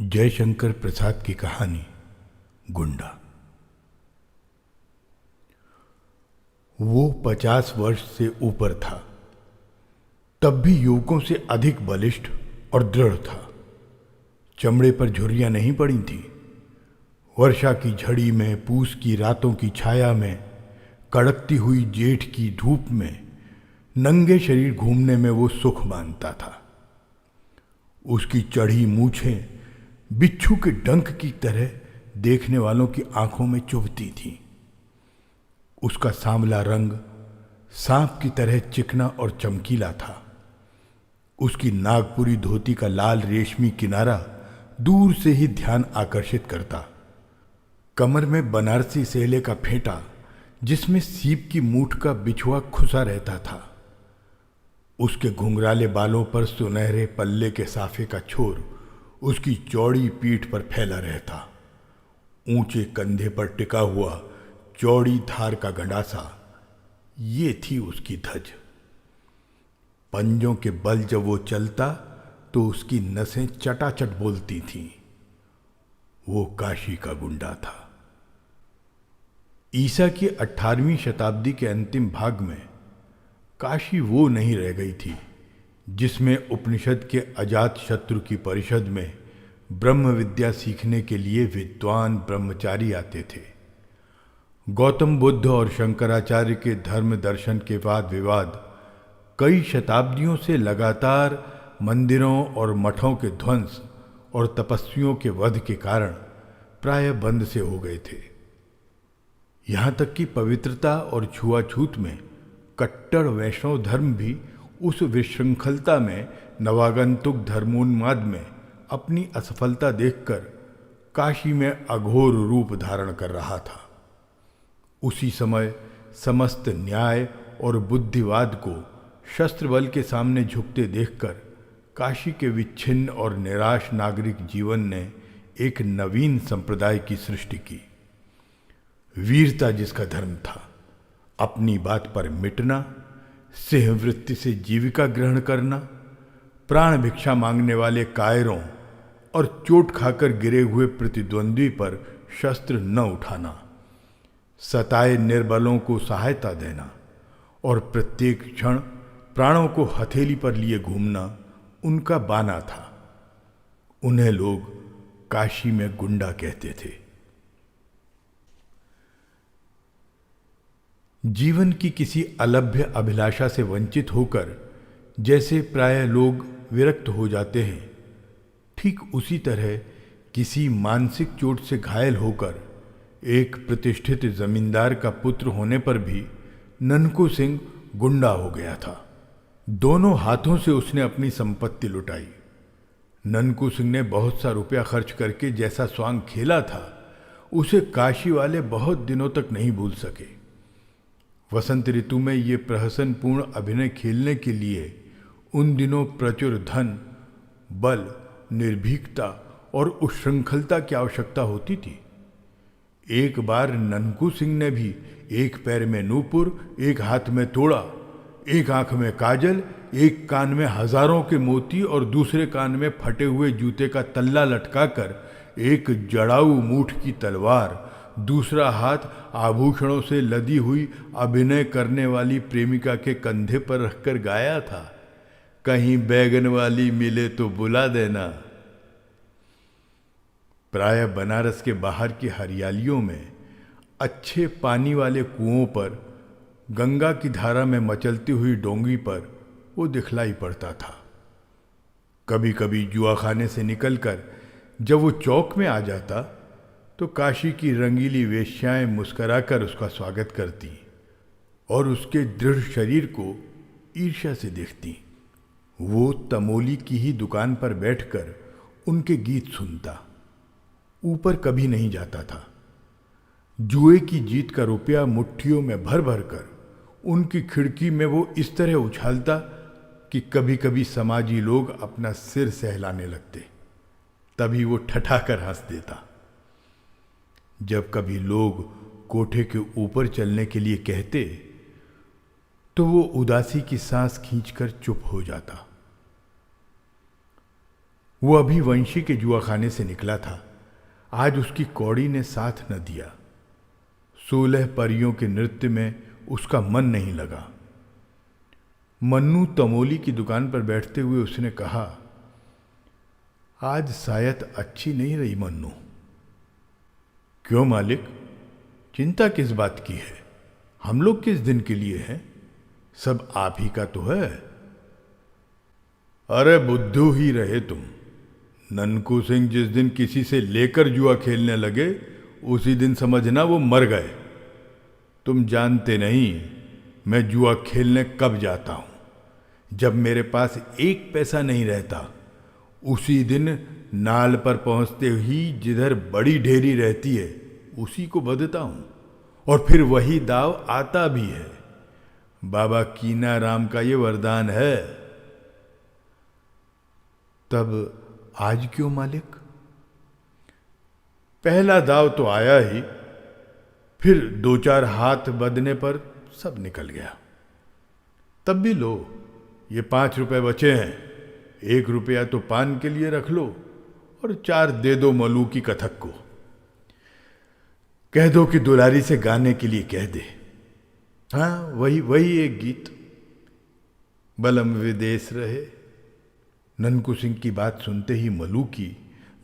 जयशंकर प्रसाद की कहानी गुंडा। वो 50 वर्ष से ऊपर था, तब भी युवकों से अधिक बलिष्ठ और दृढ़ था। चमड़े पर झुर्रियां नहीं पड़ी थी। वर्षा की झड़ी में, पूस की रातों की छाया में, कड़कती हुई जेठ की धूप में नंगे शरीर घूमने में वो सुख मानता था। उसकी चढ़ी मूछें बिच्छू के डंक की तरह देखने वालों की आंखों में चुभती थीं। उसका सांवला रंग सांप की तरह चिकना और चमकीला था। उसकी नागपुरी धोती का लाल रेशमी किनारा दूर से ही ध्यान आकर्षित करता। कमर में बनारसी सेले का फेंटा जिसमें सीप की मूठ का बिछुआ खुसा रहता था। उसके घुंघराले बालों पर सुनहरे पल्ले के साफे का छोर उसकी चौड़ी पीठ पर फैला रहता। ऊंचे कंधे पर टिका हुआ चौड़ी धार का गंडासा, ये थी उसकी धज। पंजों के बल जब वो चलता तो उसकी नसें चटाचट बोलती थीं। वो काशी का गुंडा था। ईसा की 18वीं शताब्दी के अंतिम भाग में काशी वो नहीं रह गई थी जिसमें उपनिषद के अजात शत्रु की परिषद में ब्रह्म विद्या सीखने के लिए विद्वान ब्रह्मचारी आते थे। गौतम बुद्ध और शंकराचार्य के धर्म दर्शन के वाद विवाद कई शताब्दियों से लगातार मंदिरों और मठों के ध्वंस और तपस्वियों के वध के कारण प्राय बंद से हो गए थे। यहाँ तक कि पवित्रता और छुआछूत में कट्टर वैष्णव धर्म भी उस विशृंखलता में नवागंतुक धर्मोन्माद में अपनी असफलता देखकर काशी में अघोर रूप धारण कर रहा था। उसी समय समस्त न्याय और बुद्धिवाद को शस्त्र बल के सामने झुकते देखकर काशी के विच्छिन्न और निराश नागरिक जीवन ने एक नवीन संप्रदाय की सृष्टि की। वीरता जिसका धर्म था, अपनी बात पर मिटना, सिंहवृत्ति से जीविका ग्रहण करना, प्राण भिक्षा मांगने वाले कायरों और चोट खाकर गिरे हुए प्रतिद्वंद्वी पर शस्त्र न उठाना, सताए निर्बलों को सहायता देना और प्रत्येक क्षण प्राणों को हथेली पर लिए घूमना उनका बाना था। उन्हें लोग काशी में गुंडा कहते थे। जीवन की किसी अलभ्य अभिलाषा से वंचित होकर जैसे प्राय लोग विरक्त हो जाते हैं, ठीक उसी तरह किसी मानसिक चोट से घायल होकर एक प्रतिष्ठित जमींदार का पुत्र होने पर भी ननकू सिंह गुंडा हो गया था। दोनों हाथों से उसने अपनी संपत्ति लुटाई। ननकू सिंह ने बहुत सा रुपया खर्च करके जैसा स्वांग खेला था, उसे काशी वाले बहुत दिनों तक नहीं भूल सके। वसंत ऋतु में ये प्रहसनपूर्ण अभिनय खेलने के लिए उन दिनों प्रचुर धन, बल, निर्भीकता और उच्छृंखलता की आवश्यकता होती थी। एक बार ननकू सिंह ने भी एक पैर में नूपुर, एक हाथ में तोड़ा, एक आंख में काजल, एक कान में हजारों के मोती और दूसरे कान में फटे हुए जूते का तल्ला लटकाकर एक जड़ाऊ मूठ की तलवार, दूसरा हाथ आभूषणों से लदी हुई अभिनय करने वाली प्रेमिका के कंधे पर रखकर गाया था, कहीं बैगन वाली मिले तो बुला देना। प्राय बनारस के बाहर की हरियालियों में, अच्छे पानी वाले कुओं पर, गंगा की धारा में मचलती हुई डोंगी पर वो दिखलाई पड़ता था। कभी कभी जुआखाने से निकलकर जब वो चौक में आ जाता तो काशी की रंगीली वेश्याएं मुस्कराकर उसका स्वागत करती और उसके दृढ़ शरीर को ईर्ष्या से देखती। वो तमोली की ही दुकान पर बैठकर उनके गीत सुनता, ऊपर कभी नहीं जाता था। जुए की जीत का रुपया मुट्ठियों में भर भर कर उनकी खिड़की में वो इस तरह उछालता कि कभी कभी समाजी लोग अपना सिर सहलाने लगते। तभी वो ठठाकर हंस देता। जब कभी लोग कोठे के ऊपर चलने के लिए कहते तो वो उदासी की सांस खींचकर चुप हो जाता। वो अभी वंशी के जुआखाने से निकला था। आज उसकी कौड़ी ने साथ न दिया। 16 परियों के नृत्य में उसका मन नहीं लगा। मन्नू तमोली की दुकान पर बैठते हुए उसने कहा, आज शायद अच्छी नहीं रही मन्नू। क्यों मालिक, चिंता किस बात की है? हम लोग किस दिन के लिए हैं? सब आप ही का तो है। अरे बुद्धू ही रहे तुम। ननकू सिंह जिस दिन किसी से लेकर जुआ खेलने लगे उसी दिन समझना वो मर गए। तुम जानते नहीं मैं जुआ खेलने कब जाता हूं? जब मेरे पास एक पैसा नहीं रहता, उसी दिन नाल पर पहुंचते ही जिधर बड़ी ढेरी रहती है उसी को बदता हूं, और फिर वही दाव आता भी है। बाबा कीना राम का ये वरदान है। तब आज क्यों मालिक? पहला दाव तो आया ही, फिर 2-4 हाथ बदने पर सब निकल गया। तब भी लो, ये 5 रुपए बचे हैं। 1 रुपया तो पान के लिए रख लो और 4 दे दो मलू की कथक को। कह दो कि दुलारी से गाने के लिए कह दे। हाँ, वही एक गीत, बलम विदेश रहे। ननकू सिंह की बात सुनते ही मलू की,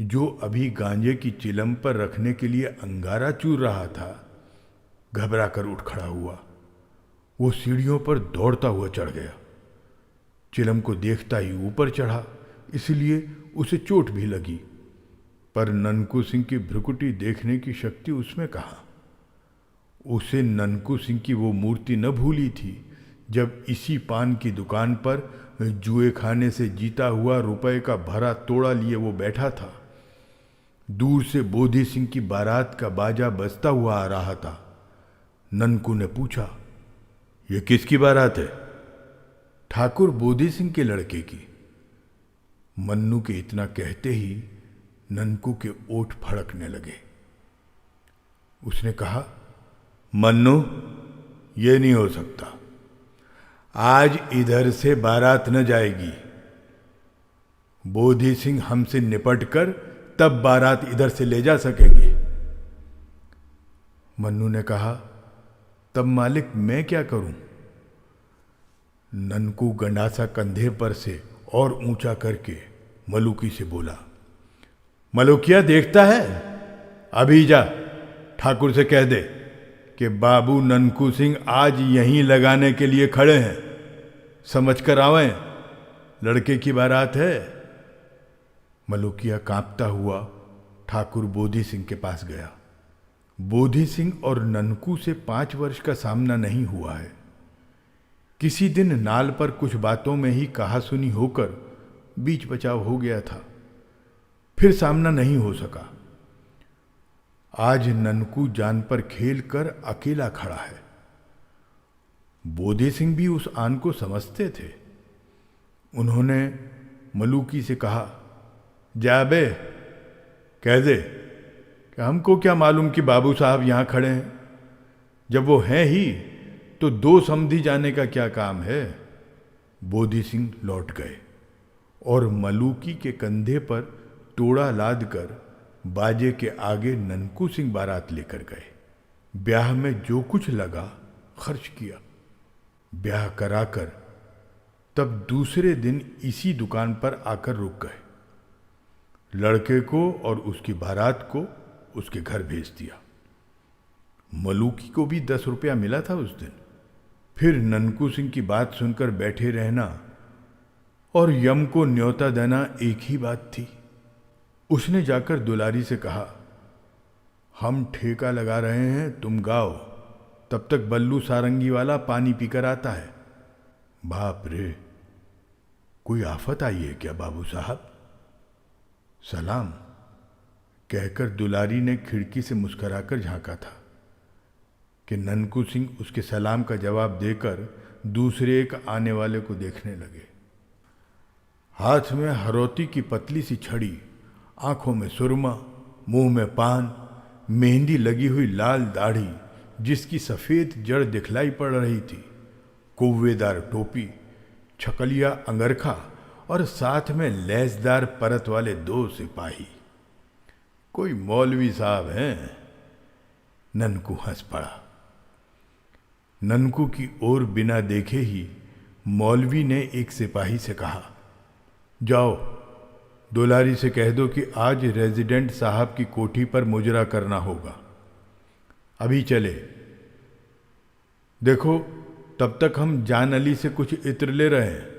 जो अभी गांजे की चिलम पर रखने के लिए अंगारा चूर रहा था, घबरा कर उठ खड़ा हुआ। वो सीढ़ियों पर दौड़ता हुआ चढ़ गया। चिलम को देखता ही ऊपर चढ़ा, इसलिए उसे चोट भी लगी। पर ननकू सिंह की भ्रुकुटी देखने की शक्ति उसमें कहाँ? उसे ननकू सिंह की वो मूर्ति न भूली थी जब इसी पान की दुकान पर जुए खाने से जीता हुआ रुपए का भरा तोड़ा लिए वो बैठा था। दूर से बोधी सिंह की बारात का बाजा बजता हुआ आ रहा था। ननकू ने पूछा, ये किसकी बारात है? ठाकुर बोधी सिंह के लड़के की। मन्नू के इतना कहते ही ननकू के ओठ फड़कने लगे। उसने कहा, मन्नू, ये नहीं हो सकता। आज इधर से बारात न जाएगी। बोधी सिंह हमसे निपट कर तब बारात इधर से ले जा सकेंगे। मन्नू ने कहा, तब मालिक मैं क्या करूं? ननकू गंडासा कंधे पर से और ऊंचा करके मलुकी से बोला, मलुकिया देखता है? अभी जा ठाकुर से कह दे कि बाबू ननकू सिंह आज यहीं लगाने के लिए खड़े हैं। समझ कर आवें, लड़के की बारात है। मलुकिया कांपता हुआ ठाकुर बोधी सिंह के पास गया। बोधी सिंह और ननकू से 5 वर्ष का सामना नहीं हुआ है। किसी दिन नाल पर कुछ बातों में ही कहा सुनी होकर बीच बचाव हो गया था, फिर सामना नहीं हो सका। आज ननकू जान पर खेल कर अकेला खड़ा है। बोधी सिंह भी उस आन को समझते थे। उन्होंने मलुकी से कहा, जा बे, कह दे कि हमको क्या मालूम कि बाबू साहब यहां खड़े हैं। जब वो हैं ही तो 2 समधी जाने का क्या काम है। बोधी सिंह लौट गए और मलुकी के कंधे पर तोड़ा लाद कर बाजे के आगे ननकू सिंह बारात लेकर गए। ब्याह में जो कुछ लगा खर्च किया। ब्याह कराकर तब दूसरे दिन इसी दुकान पर आकर रुक गए। लड़के को और उसकी बारात को उसके घर भेज दिया। मलुकी को भी 10 रुपया मिला था उस दिन। फिर ननकू सिंह की बात सुनकर बैठे रहना और यम को न्योता देना एक ही बात थी। उसने जाकर दुलारी से कहा, हम ठेका लगा रहे हैं, तुम गाओ, तब तक बल्लू सारंगी वाला पानी पीकर आता है। बाप रे, कोई आफत आई है क्या बाबू साहब? सलाम, कहकर दुलारी ने खिड़की से मुस्कुराकर झांका था कि ननकू सिंह उसके सलाम का जवाब देकर दूसरे एक आने वाले को देखने लगे। हाथ में हरोती की पतली सी छड़ी, आंखों में सुरमा, मुंह में पान, मेहंदी लगी हुई लाल दाढ़ी जिसकी सफ़ेद जड़ दिखलाई पड़ रही थी, कौवेदार टोपी, छकलिया अंगरखा और साथ में लेसदार परत वाले 2 सिपाही। कोई मौलवी साहब हैं? ननकू हंस पड़ा। ननकू की ओर बिना देखे ही मौलवी ने एक सिपाही से कहा, जाओ दुलारी से कह दो कि आज रेजिडेंट साहब की कोठी पर मुजरा करना होगा, अभी चले। देखो तब तक हम जान अली से कुछ इत्र ले रहे हैं।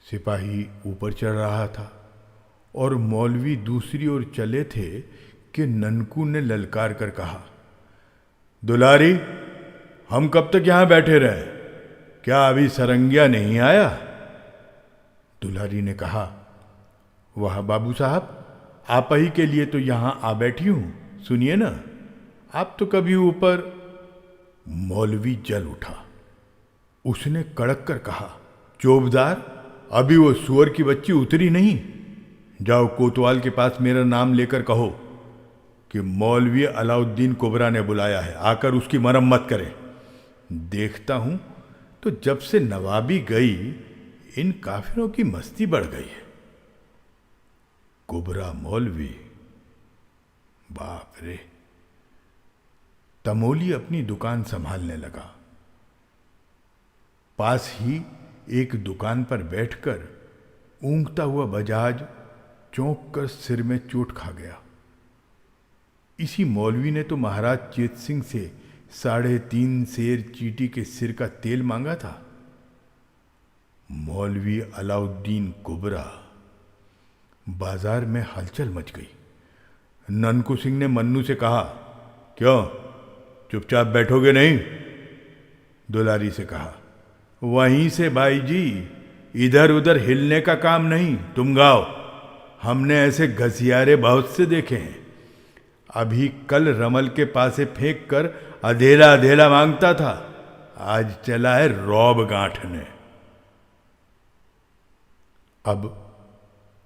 सिपाही ऊपर चढ़ रहा था और मौलवी दूसरी ओर चले थे कि ननकू ने ललकार कर कहा, दुलारी हम कब तक यहां बैठे रहे? क्या अभी सरंगिया नहीं आया? दुलारी ने कहा, वाह बाबू साहब, आप ही के लिए तो यहां आ बैठी हूं, सुनिए ना, आप तो कभी ऊपर। मौलवी जल उठा। उसने कड़क कर कहा, चौबदार, अभी वो सुअर की बच्ची उतरी नहीं। जाओ कोतवाल के पास मेरा नाम लेकर कहो कि मौलवी अलाउद्दीन कुबरा ने बुलाया है, आकर उसकी मरम्मत करे। देखता हूं तो जब से नवाबी गई इन काफिरों की मस्ती बढ़ गई है। कुबरा मौलवी, बाप रे। तमोली अपनी दुकान संभालने लगा। पास ही एक दुकान पर बैठकर ऊँघता हुआ बजाज चौंक कर सिर में चोट खा गया। इसी मौलवी ने तो महाराज चेत सिंह से 3.5 सेर चींटी के सिर का तेल मांगा था। मौलवी अलाउद्दीन कुबरा। बाजार में हलचल मच गई। ननकू सिंह ने मन्नू से कहा, क्यों चुपचाप बैठोगे नहीं? दुलारी से कहा, वहीं से भाई जी, इधर उधर हिलने का काम नहीं, तुम गाओ। हमने ऐसे घसियारे बहुत से देखे हैं। अभी कल रमल के पासे फेंक कर अधेला अधेला मांगता था, आज चला है रौब गांठने। अब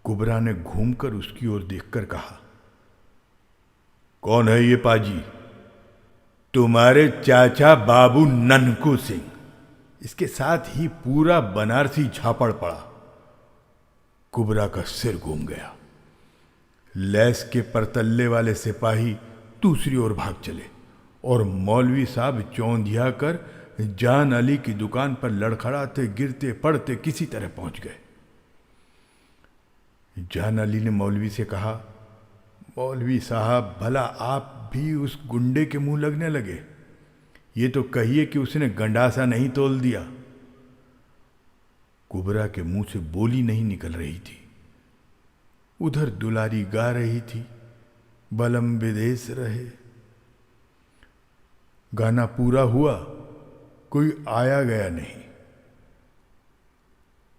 कुबरा ने घूमकर उसकी ओर देखकर कहा, कौन है ये पाजी? तुम्हारे चाचा बाबू ननकू सिंह। इसके साथ ही पूरा बनारसी झापड़ पड़ा। कुबरा का सिर घूम गया। लैस के परतल्ले वाले सिपाही दूसरी ओर भाग चले और मौलवी साहब चौंधिया कर जान अली की दुकान पर लड़खड़ाते गिरते पड़ते किसी तरह पहुंच गए। जान अली ने मौलवी से कहा, मौलवी साहब, भला आप भी उस गुंडे के मुंह लगने लगे? ये तो कहिए कि उसने गंडासा नहीं तोल दिया। कुबरा के मुंह से बोली नहीं निकल रही थी। उधर दुलारी गा रही थी, बलम विदेश रहे। गाना पूरा हुआ, कोई आया गया नहीं।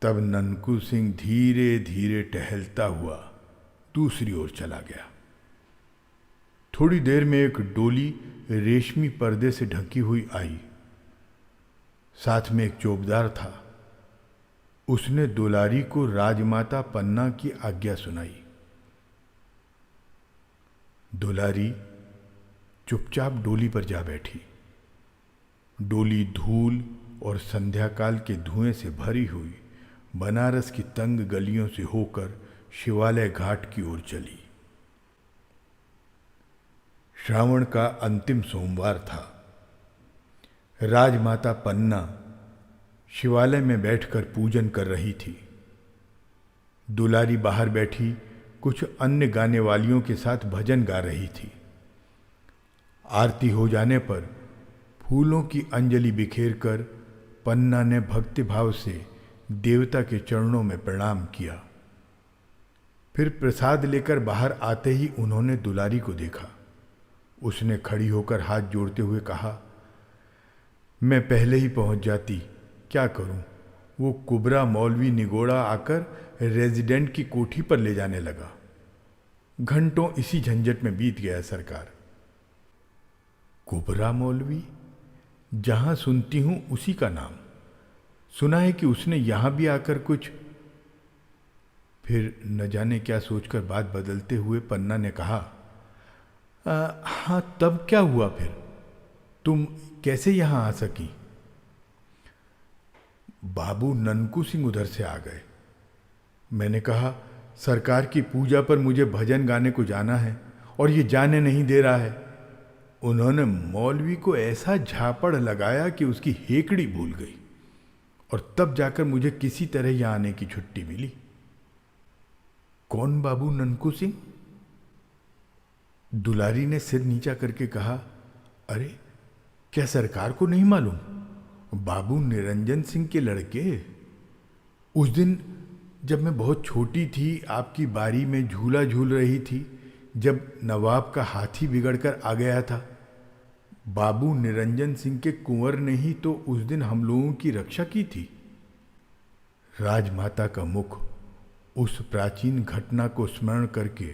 तब ननकू सिंह धीरे धीरे टहलता हुआ दूसरी ओर चला गया। थोड़ी देर में एक डोली रेशमी पर्दे से ढकी हुई आई। साथ में एक चौबदार था। उसने दुलारी को राजमाता पन्ना की आज्ञा सुनाई। दुलारी चुपचाप डोली पर जा बैठी। डोली धूल और संध्याकाल के धुएं से भरी हुई बनारस की तंग गलियों से होकर शिवालय घाट की ओर चली। श्रावण का अंतिम सोमवार था। राजमाता पन्ना शिवालय में बैठकर पूजन कर रही थी। दुलारी बाहर बैठी कुछ अन्य गाने वालियों के साथ भजन गा रही थी। आरती हो जाने पर फूलों की अंजलि बिखेर कर पन्ना ने भक्तिभाव से देवता के चरणों में प्रणाम किया। फिर प्रसाद लेकर बाहर आते ही उन्होंने दुलारी को देखा। उसने खड़ी होकर हाथ जोड़ते हुए कहा, मैं पहले ही पहुंच जाती, क्या करूं? वो कुबरा मौलवी निगोड़ा आकर रेजिडेंट की कोठी पर ले जाने लगा। घंटों इसी झंझट में बीत गया सरकार। कुबरा मौलवी? जहां सुनती हूं उसी का नाम। सुना है कि उसने यहां भी आकर कुछ। फिर न जाने क्या सोचकर बात बदलते हुए पन्ना ने कहा, हाँ तब क्या हुआ फिर? तुम कैसे यहां आ सकी? बाबू ननकू सिंह उधर से आ गए। मैंने कहा, सरकार की पूजा पर मुझे भजन गाने को जाना है और ये जाने नहीं दे रहा है। उन्होंने मौलवी को ऐसा झापड़ लगाया कि उसकी हेकड़ी भूल गई और तब जाकर मुझे किसी तरह यहां आने की छुट्टी मिली। कौन बाबू ननकू सिंह? दुलारी ने सिर नीचा करके कहा, अरे क्या सरकार को नहीं मालूम? बाबू निरंजन सिंह के लड़के। उस दिन जब मैं बहुत छोटी थी, आपकी बारी में झूला झूल रही थी, जब नवाब का हाथी बिगड़कर आ गया था, बाबू निरंजन सिंह के कुंवर ने ही तो उस दिन हम लोगों की रक्षा की थी। राजमाता का मुख उस प्राचीन घटना को स्मरण करके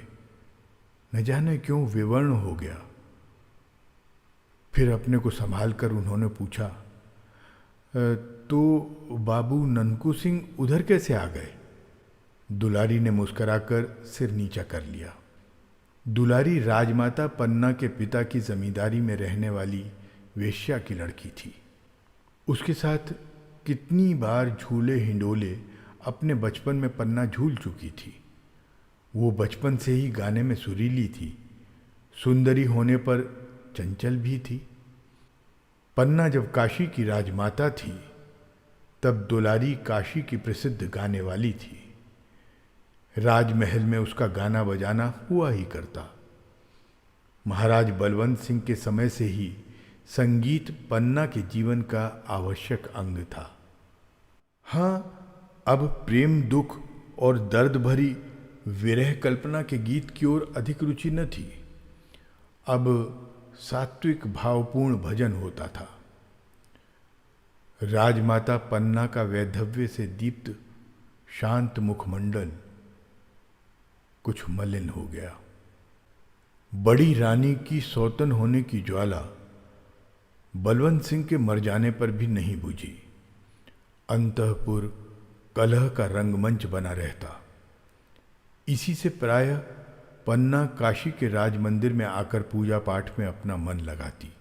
न जाने क्यों विवर्ण हो गया। फिर अपने को संभाल कर उन्होंने पूछा, तो बाबू ननकू सिंह उधर कैसे आ गए? दुलारी ने मुस्कराकर सिर नीचा कर लिया। दुलारी राजमाता पन्ना के पिता की जमींदारी में रहने वाली वेश्या की लड़की थी। उसके साथ कितनी बार झूले हिंडोले अपने बचपन में पन्ना झूल चुकी थी। वो बचपन से ही गाने में सुरीली थी, सुंदरी होने पर चंचल भी थी। पन्ना जब काशी की राजमाता थी, तब दुलारी काशी की प्रसिद्ध गाने वाली थी। राजमहल में उसका गाना बजाना हुआ ही करता। महाराज बलवंत सिंह के समय से ही संगीत पन्ना के जीवन का आवश्यक अंग था। हाँ, अब प्रेम दुख और दर्द भरी विरह कल्पना के गीत की ओर अधिक रुचि न थी। अब सात्विक भावपूर्ण भजन होता था। राजमाता पन्ना का वैधव्य से दीप्त शांत मुखमंडल कुछ मलिन हो गया। बड़ी रानी की सौतन होने की ज्वाला बलवंत सिंह के मर जाने पर भी नहीं बुझी। अंतःपुर कलह का रंगमंच बना रहता। इसी से प्रायः पन्ना काशी के राज मंदिर में आकर पूजा पाठ में अपना मन लगाती।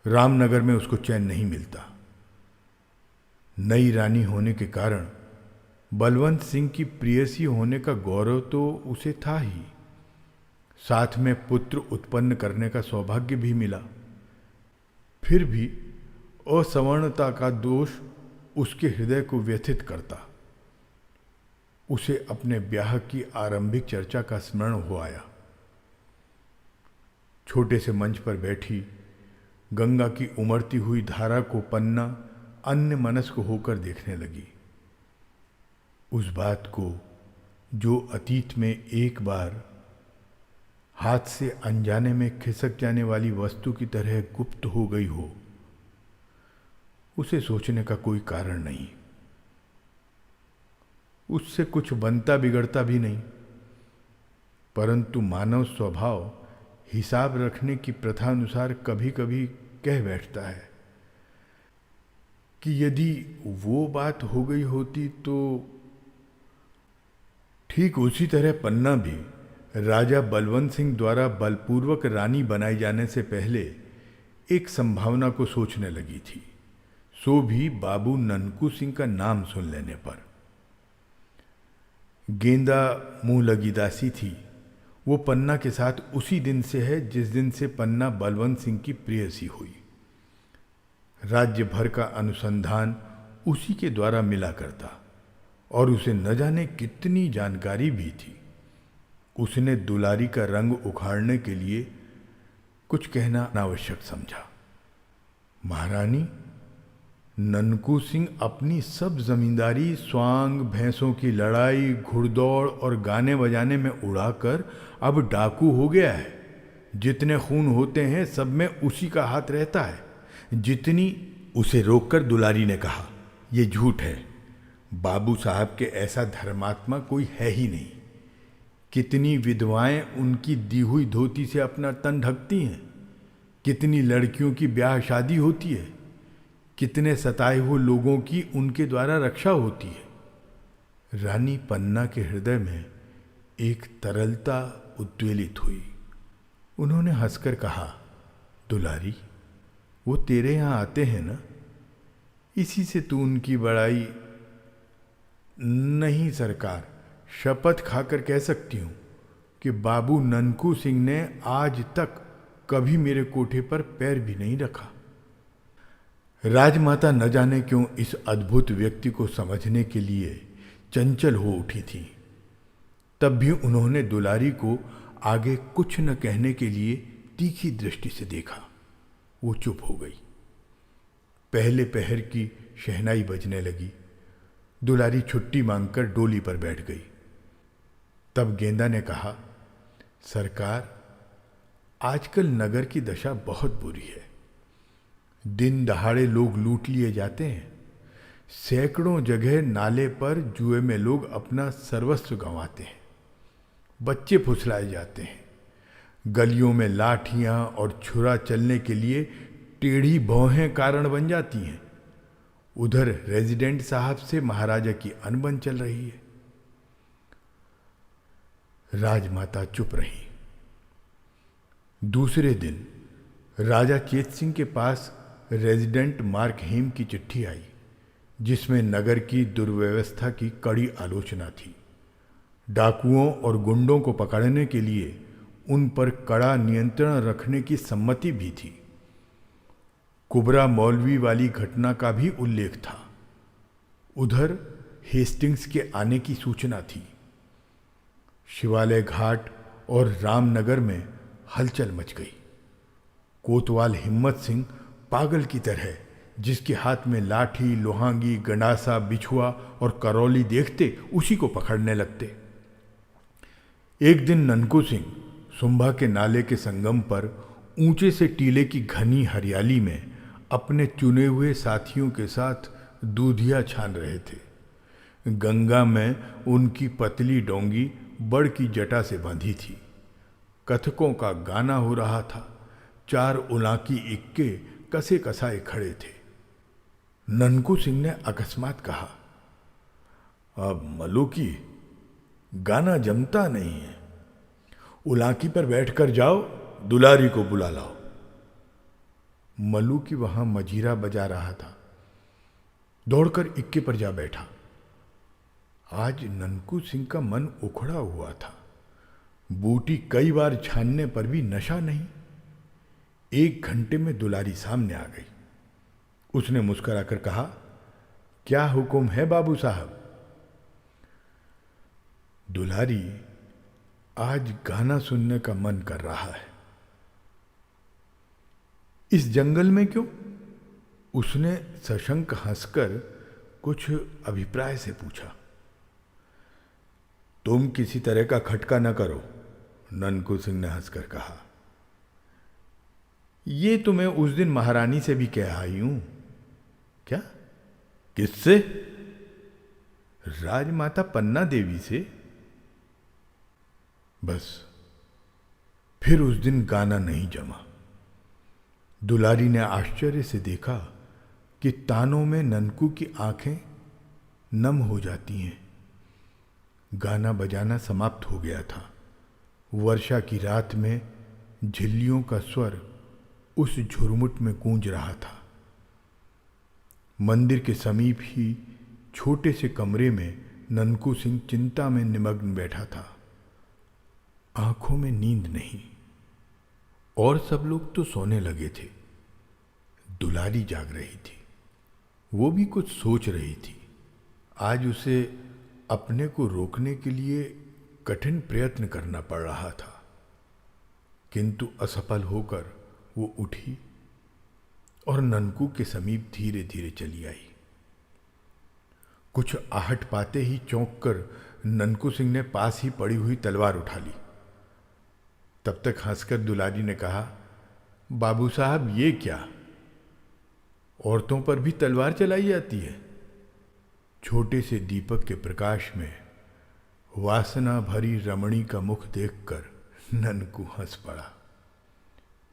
रामनगर में उसको चैन नहीं मिलता। नई रानी होने के कारण बलवंत सिंह की प्रियसी होने का गौरव तो उसे था ही, साथ में पुत्र उत्पन्न करने का सौभाग्य भी मिला। फिर भी असवर्णता का दोष उसके हृदय को व्यथित करता। उसे अपने ब्याह की आरंभिक चर्चा का स्मरण हो आया। छोटे से मंच पर बैठी गंगा की उमड़ती हुई धारा को पन्ना अन्य मनस्क होकर देखने लगी। उस बात को जो अतीत में एक बार हाथ से अनजाने में खिसक जाने वाली वस्तु की तरह गुप्त हो गई हो, उसे सोचने का कोई कारण नहीं। उससे कुछ बनता बिगड़ता भी नहीं, परंतु मानव स्वभाव हिसाब रखने की प्रथा अनुसार कभी कभी कह बैठता है कि यदि वो बात हो गई होती तो। ठीक उसी तरह पन्ना भी राजा बलवंत सिंह द्वारा बलपूर्वक रानी बनाए जाने से पहले एक संभावना को सोचने लगी थी, सो भी बाबू ननकू सिंह का नाम सुन लेने पर। गेंदा मुंह लगी दासी थी। वो पन्ना के साथ उसी दिन से है जिस दिन से पन्ना बलवंत सिंह की प्रेयसी हुई। राज्य भर का अनुसंधान उसी के द्वारा मिला करता और उसे न जाने कितनी जानकारी भी थी। उसने दुलारी का रंग उखाड़ने के लिए कुछ कहना अनावश्यक समझा। महारानी, ननकू सिंह अपनी सब जमींदारी स्वांग, भैंसों की लड़ाई, घुड़दौड़ और गाने बजाने में उड़ाकर अब डाकू हो गया है। जितने खून होते हैं सब में उसी का हाथ रहता है। जितनी उसे रोककर दुलारी ने कहा, यह झूठ है। बाबू साहब के ऐसा धर्मात्मा कोई है ही नहीं। कितनी विधवाएं उनकी दी हुई धोती से अपना तन ढकती हैं। कितनी लड़कियों की ब्याह शादी होती है। कितने सताए हुए लोगों की उनके द्वारा रक्षा होती है। रानी पन्ना के हृदय में एक तरलता उद्वेलित हुई। उन्होंने हंसकर कहा, दुलारी, वो तेरे यहाँ आते हैं ना, इसी से तू उनकी बड़ाई। नहीं सरकार, शपथ खाकर कह सकती हूं कि बाबू ननकू सिंह ने आज तक कभी मेरे कोठे पर पैर भी नहीं रखा। राजमाता न जाने क्यों इस अद्भुत व्यक्ति को समझने के लिए चंचल हो उठी थी। तब भी उन्होंने दुलारी को आगे कुछ न कहने के लिए तीखी दृष्टि से देखा। वो चुप हो गई। पहले पहर की शहनाई बजने लगी। दुलारी छुट्टी मांगकर डोली पर बैठ गई। तब गेंदा ने कहा, सरकार, आजकल नगर की दशा बहुत बुरी है। दिन दहाड़े लोग लूट लिए जाते हैं। सैकड़ों जगह नाले पर जुए में लोग अपना सर्वस्व गंवाते हैं। बच्चे फुसलाए जाते हैं। गलियों में लाठियां और छुरा चलने के लिए टेढ़ी भौहें कारण बन जाती हैं। उधर रेजिडेंट साहब से महाराजा की अनबन चल रही है। राजमाता चुप रही। दूसरे दिन राजा चेत सिंह के पास रेजिडेंट मार्क हेम की चिट्ठी आई, जिसमें नगर की दुर्व्यवस्था की कड़ी आलोचना थी। डाकुओं और गुंडों को पकड़ने के लिए उन पर कड़ा नियंत्रण रखने की सम्मति भी थी। कुबरा मौलवी वाली घटना का भी उल्लेख था। उधर हेस्टिंग्स के आने की सूचना थी। शिवालय घाट और रामनगर में हलचल मच गई। कोतवाल हिम्मत सिंह पागल की तरह, जिसके हाथ में लाठी, लोहांगी, गंडासा, बिछुआ और करौली देखते उसी को पकड़ने लगते। एक दिन ननकू सिंह सुंभा के नाले के संगम पर ऊंचे से टीले की घनी हरियाली में अपने चुने हुए साथियों के साथ दूधिया छान रहे थे। गंगा में उनकी पतली डोंगी बड़ की जटा से बंधी थी। कथकों का गाना हो रहा था। 4 उलाकी इक्के कसे कसाए खड़े थे। ननकू सिंह ने अकस्मात कहा, अब मलुकी, गाना जमता नहीं है। उलाकी पर बैठकर जाओ, दुलारी को बुला लाओ। मलुकी वहां मजीरा बजा रहा था। दौड़कर इक्के पर जा बैठा। आज ननकू सिंह का मन उखड़ा हुआ था। बूटी कई बार छानने पर भी नशा नहीं। 1 घंटे में दुलारी सामने आ गई। उसने मुस्कुराकर कहा, क्या हुक्म है बाबू साहब? दुलारी, आज गाना सुनने का मन कर रहा है। इस जंगल में क्यों? उसने सशंक हंसकर कुछ अभिप्राय से पूछा। तुम किसी तरह का खटका न करो, ननकू सिंह ने हंसकर कहा। ये तो मैं उस दिन महारानी से भी कह आई हूं। क्या? किससे? राजमाता पन्ना देवी से। बस फिर उस दिन गाना नहीं जमा। दुलारी ने आश्चर्य से देखा कि तानों में ननकू की आंखें नम हो जाती हैं। गाना बजाना समाप्त हो गया था। वर्षा की रात में झिल्लियों का स्वर उस झुरमुट में गूंज रहा था। मंदिर के समीप ही छोटे से कमरे में ननकू सिंह चिंता में निमग्न बैठा था। आंखों में नींद नहीं। और सब लोग तो सोने लगे थे। दुलारी जाग रही थी। वो भी कुछ सोच रही थी। आज उसे अपने को रोकने के लिए कठिन प्रयत्न करना पड़ रहा था, किंतु असफल होकर वो उठी और ननकू के समीप धीरे धीरे चली आई। कुछ आहट पाते ही चौंक कर ननकू सिंह ने पास ही पड़ी हुई तलवार उठा ली। तब तक हंसकर दुलारी ने कहा, बाबू साहब, ये क्या? औरतों पर भी तलवार चलाई जाती है? छोटे से दीपक के प्रकाश में वासना भरी रमणी का मुख देखकर ननकू हंस पड़ा।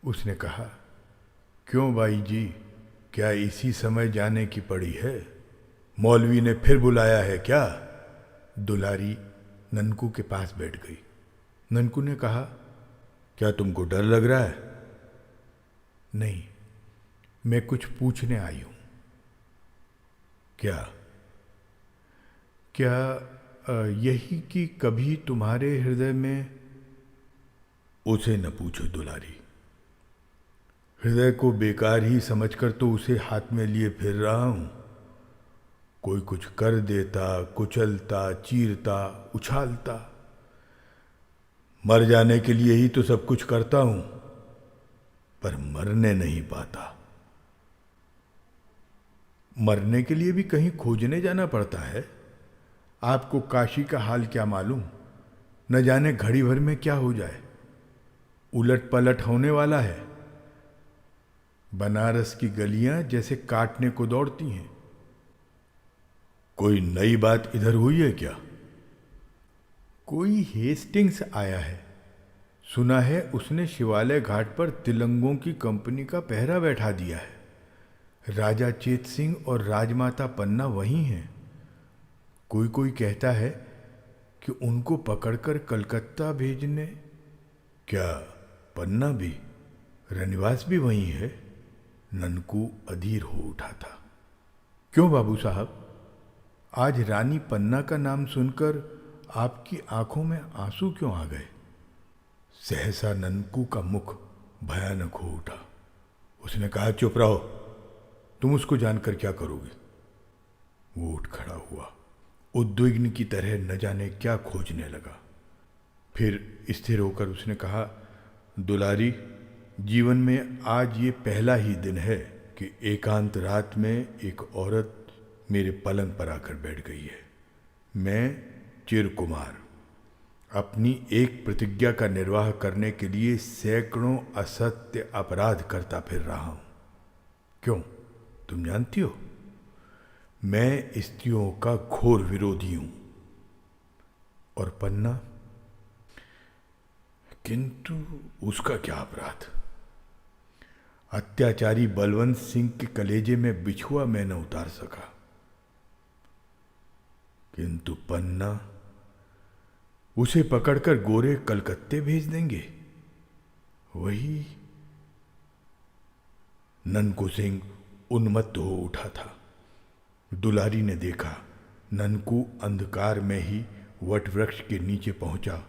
उसने कहा, क्यों बाई जी, क्या इसी समय जाने की पड़ी है? मौलवी ने फिर बुलाया है क्या? दुलारी ननकू के पास बैठ गई। ननकू ने कहा, क्या तुमको डर लग रहा है? नहीं, मैं कुछ पूछने आई हूं। क्या क्या यही कि कभी तुम्हारे हृदय में, उसे न पूछो दुलारी। हृदय को बेकार ही समझकर तो उसे हाथ में लिए फिर रहा हूं। कोई कुछ कर देता, कुचलता, चीरता, उछालता। मर जाने के लिए ही तो सब कुछ करता हूं, पर मरने नहीं पाता। मरने के लिए भी कहीं खोजने जाना पड़ता है। आपको काशी का हाल क्या मालूम, न जाने घड़ी भर में क्या हो जाए। उलट पलट होने वाला है। बनारस की गलियां जैसे काटने को दौड़ती हैं। कोई नई बात इधर हुई है क्या? कोई हेस्टिंग्स आया है। सुना है उसने शिवालय घाट पर तिलंगों की कंपनी का पहरा बैठा दिया है। राजा चेत सिंह और राजमाता पन्ना वहीं हैं। कोई कोई कहता है कि उनको पकड़कर कलकत्ता भेजने। क्या पन्ना भी, रनिवास भी वहीं है? ननकू अधीर हो उठा था। क्यों बाबू साहब, आज रानी पन्ना का नाम सुनकर आपकी आंखों में आंसू क्यों आ गए? सहसा ननकू का मुख भयानक हो उठा। उसने कहा, चुप रहो, तुम उसको जानकर क्या करोगे? वो उठ खड़ा हुआ, उद्विग्न की तरह न जाने क्या खोजने लगा। फिर स्थिर होकर उसने कहा, दुलारी, जीवन में आज ये पहला ही दिन है कि एकांत रात में एक औरत मेरे पलंग पर आकर बैठ गई है। मैं चिरकुमार अपनी एक प्रतिज्ञा का निर्वाह करने के लिए सैकड़ों असत्य अपराध करता फिर रहा हूं। क्यों, तुम जानती हो, मैं स्त्रियों का घोर विरोधी हूं। और पन्ना, किंतु उसका क्या अपराध? अत्याचारी बलवंत सिंह के कलेजे में बिछुआ मैं न उतार सका, किंतु पन्ना, उसे पकड़कर गोरे कलकत्ते भेज देंगे। वही। ननकू सिंह उन्मत्त हो उठा था। दुलारी ने देखा, ननकू अंधकार में ही वटवृक्ष के नीचे पहुंचा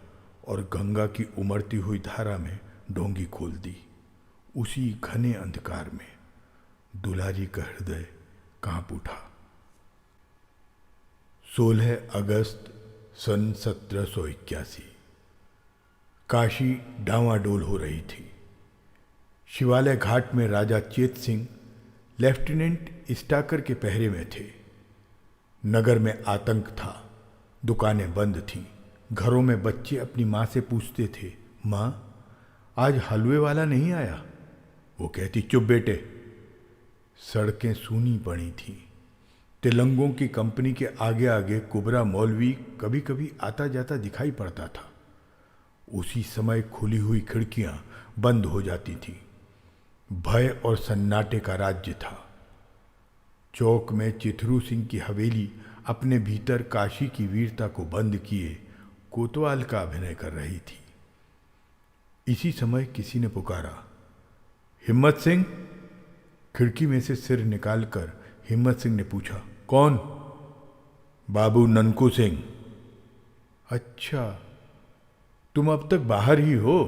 और गंगा की उमड़ती हुई धारा में डोंगी खोल दी। उसी घने अंधकार में दुलारी का हृदय कांप उठा। 16 अगस्त सन 1781। काशी डांवाडोल हो रही थी। शिवालय घाट में राजा चेत सिंह लेफ्टिनेंट स्टाकर के पहरे में थे। नगर में आतंक था। दुकानें बंद थीं। घरों में बच्चे अपनी माँ से पूछते थे, माँ, आज हलवे वाला नहीं आया? वो कहती, चुप बेटे। सड़कें सूनी पड़ी थीं। तिलंगों की कंपनी के आगे आगे कुबरा मौलवी कभी कभी आता जाता दिखाई पड़ता था। उसी समय खुली हुई खिड़कियां बंद हो जाती थीं। भय और सन्नाटे का राज्य था। चौक में चिथरू सिंह की हवेली अपने भीतर काशी की वीरता को बंद किए कोतवाल का अभिनय कर रही थी। इसी समय किसी ने पुकारा, हिम्मत सिंह। खिड़की में से सिर निकालकर हिम्मत सिंह ने पूछा, कौन? बाबू ननकू सिंह। अच्छा, तुम अब तक बाहर ही हो?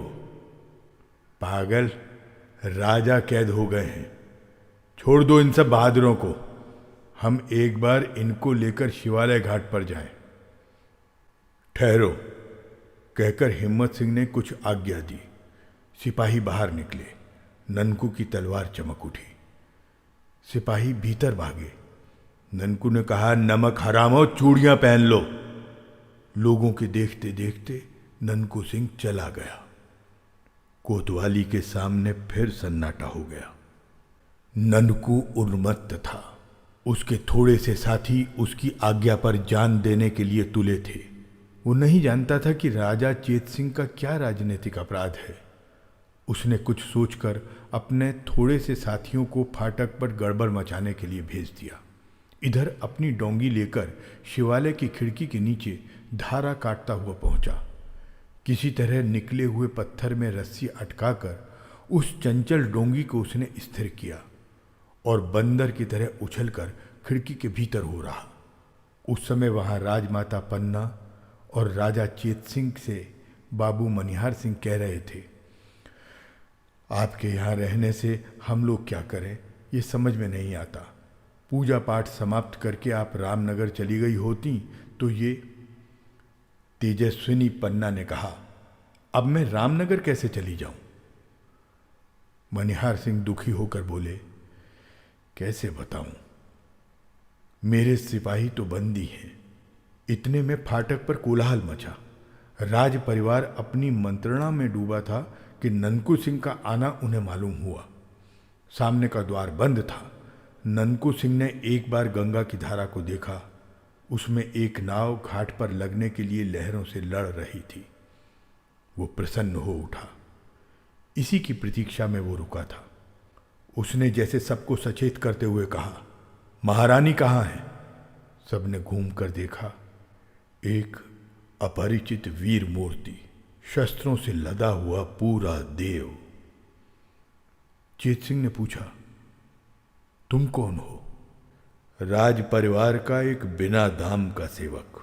पागल, राजा कैद हो गए हैं। छोड़ दो इन सब बहादुरों को। हम एक बार इनको लेकर शिवालय घाट पर जाएं। ठहरो, कहकर हिम्मत सिंह ने कुछ आज्ञा दी। सिपाही बाहर निकले। ननकू की तलवार चमक उठी। सिपाही भीतर भागे। ननकू ने कहा, नमक हरामो, चूड़ियां पहन लो। लोगों के देखते देखते ननकू सिंह चला गया। कोतवाली के सामने फिर सन्नाटा हो गया। ननकू उन्मत्त था। उसके थोड़े से साथी उसकी आज्ञा पर जान देने के लिए तुले थे। वो नहीं जानता था कि राजा चेत सिंह का क्या राजनीतिक अपराध है। उसने कुछ सोचकर अपने थोड़े से साथियों को फाटक पर गड़बड़ मचाने के लिए भेज दिया। इधर अपनी डोंगी लेकर शिवालय की खिड़की के नीचे धारा काटता हुआ पहुंचा। किसी तरह निकले हुए पत्थर में रस्सी अटकाकर उस चंचल डोंगी को उसने स्थिर किया और बंदर की तरह उछलकर खिड़की के भीतर हो रहा। उस समय वहाँ राजमाता पन्ना और राजा चेत सिंह से बाबू मनिहार सिंह कह रहे थे, आपके यहाँ रहने से हम लोग क्या करें, ये समझ में नहीं आता। पूजा पाठ समाप्त करके आप रामनगर चली गई होती तो ये। तेजस्विनी पन्ना ने कहा, अब मैं रामनगर कैसे चली जाऊं? मनिहार सिंह दुखी होकर बोले, कैसे बताऊं, मेरे सिपाही तो बंदी हैं। इतने में फाटक पर कोलाहल मचा। राज परिवार अपनी मंत्रणा में डूबा था कि ननकू सिंह का आना उन्हें मालूम हुआ। सामने का द्वार बंद था। ननकू सिंह ने एक बार गंगा की धारा को देखा। उसमें एक नाव घाट पर लगने के लिए लहरों से लड़ रही थी। वो प्रसन्न हो उठा। इसी की प्रतीक्षा में वो रुका था। उसने जैसे सबको सचेत करते हुए कहा, महारानी कहाँ है? सबने घूम कर देखा। एक अपरिचित वीर मूर्ति, शस्त्रों से लदा हुआ पूरा देव। चेत सिंह ने पूछा, तुम कौन हो? राज परिवार का एक बिना दाम का सेवक।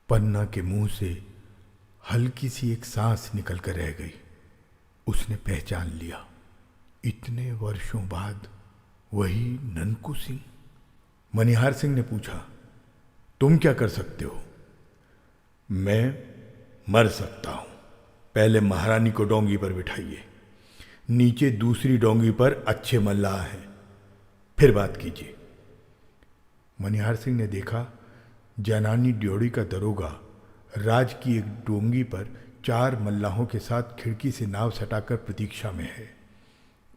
पन्ना के मुंह से हल्की सी एक सांस निकल कर रह गई। उसने पहचान लिया। इतने वर्षों बाद वही ननकू सिंह। मनिहार सिंह ने पूछा, तुम क्या कर सकते हो? मैं मर सकता हूं। पहले महारानी को डोंगी पर बिठाइए। नीचे दूसरी डोंगी पर अच्छे मल्लाह हैं, फिर बात कीजिए। मनिहार सिंह ने देखा, जनानी ड्योढ़ी का दरोगा राज की एक डोंगी पर 4 मल्लाहों के साथ खिड़की से नाव सटाकर प्रतीक्षा में है।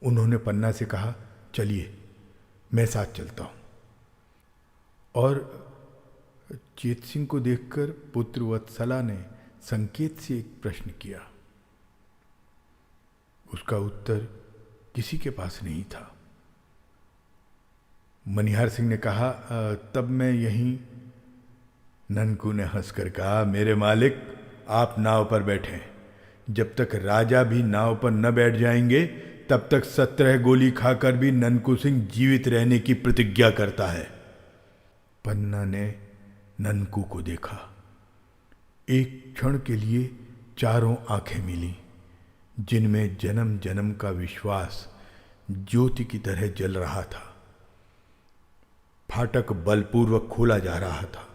उन्होंने पन्ना से कहा, चलिए मैं साथ चलता हूं। और चेत सिंह को देखकर पुत्र वत्सला ने संकेत से एक प्रश्न किया। उसका उत्तर किसी के पास नहीं था। मनिहार सिंह ने कहा, तब मैं यहीं। ननकू ने हंसकर कहा, मेरे मालिक आप नाव पर बैठें। जब तक राजा भी नाव पर न बैठ जाएंगे तब तक 17 गोली खाकर भी ननकू सिंह जीवित रहने की प्रतिज्ञा करता है। पन्ना ने ननकू को देखा। एक क्षण के लिए चारों आंखें मिली, जिनमें जन्म जन्म का विश्वास ज्योति की तरह जल रहा था। फाटक बलपूर्वक खोला जा रहा था।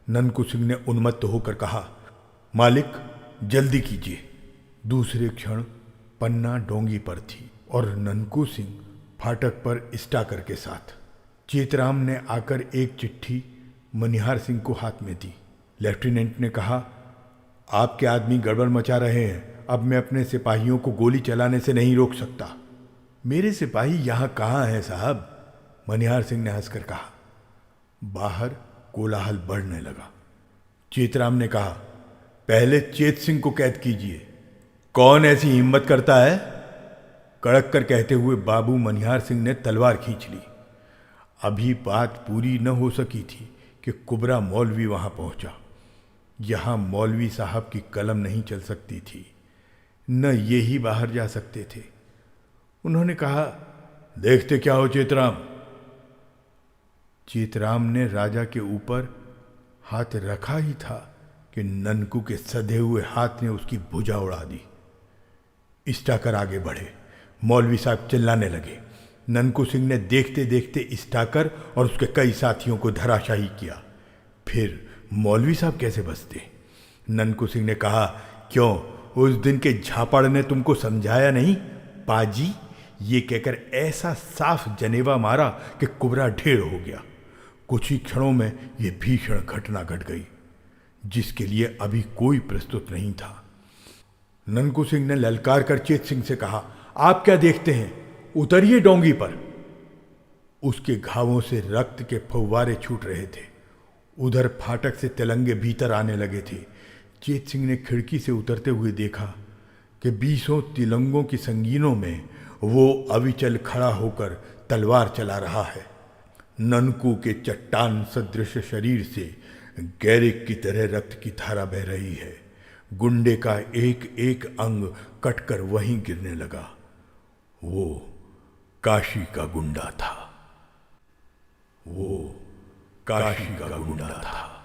ननकू सिंह ने उन्मत्त होकर कहा, मालिक जल्दी कीजिए। दूसरे क्षण पन्ना डोंगी पर थी और ननकू सिंह फाटक पर स्टाकर के साथ। चेतराम ने आकर एक चिट्ठी मनिहार सिंह को हाथ में दी। लेफ्टिनेंट ने कहा, आपके आदमी गड़बड़ मचा रहे हैं। अब मैं अपने सिपाहियों को गोली चलाने से नहीं रोक सकता। मेरे सिपाही यहाँ कहाँ हैं साहब? मनिहार सिंह ने हंसकर कहा। बाहर कोलाहल बढ़ने लगा। चेतराम ने कहा, पहले चेत सिंह को कैद कीजिए। कौन ऐसी हिम्मत करता है? कड़क कर कहते हुए बाबू मनिहार सिंह ने तलवार खींच ली। अभी बात पूरी न हो सकी थी कि कुबरा मौलवी वहां पहुंचा। यहां मौलवी साहब की कलम नहीं चल सकती थी, न ये ही बाहर जा सकते थे। उन्होंने कहा, देखते क्या हो चेतराम? चेतराम ने राजा के ऊपर हाथ रखा ही था कि ननकू के सधे हुए हाथ ने उसकी भुजा उड़ा दी। स्टाकर आगे बढ़े। मौलवी साहब चिल्लाने लगे। ननकू सिंह ने देखते देखते स्टाकर और उसके कई साथियों को धराशाही किया। फिर मौलवी साहब कैसे बचते? ननकू सिंह ने कहा, क्यों उस दिन के झापड़ ने तुमको समझाया नहीं? पाजी, ये कहकर ऐसा साफ जनेवा मारा कि कुबरा ढेर हो गया। कुछ ही क्षणों में यह भीषण घटना घट गई, जिसके लिए अभी कोई प्रस्तुत नहीं था। ननकू सिंह ने ललकार कर चेत सिंह से कहा, आप क्या देखते हैं? उतरिए डोंगी पर। उसके घावों से रक्त के फव्वारे छूट रहे थे। उधर फाटक से तिलंगे भीतर आने लगे थे। चेत सिंह ने खिड़की से उतरते हुए देखा कि 20 तिलंगों की संगीनों में वो अविचल खड़ा होकर तलवार चला रहा है। ननकू के चट्टान सदृश शरीर से गैरिक की तरह रक्त की धारा बह रही है। गुंडे का एक एक अंग कटकर वहीं गिरने लगा। वो काशी का गुंडा था। वो काशी का गुंडा था।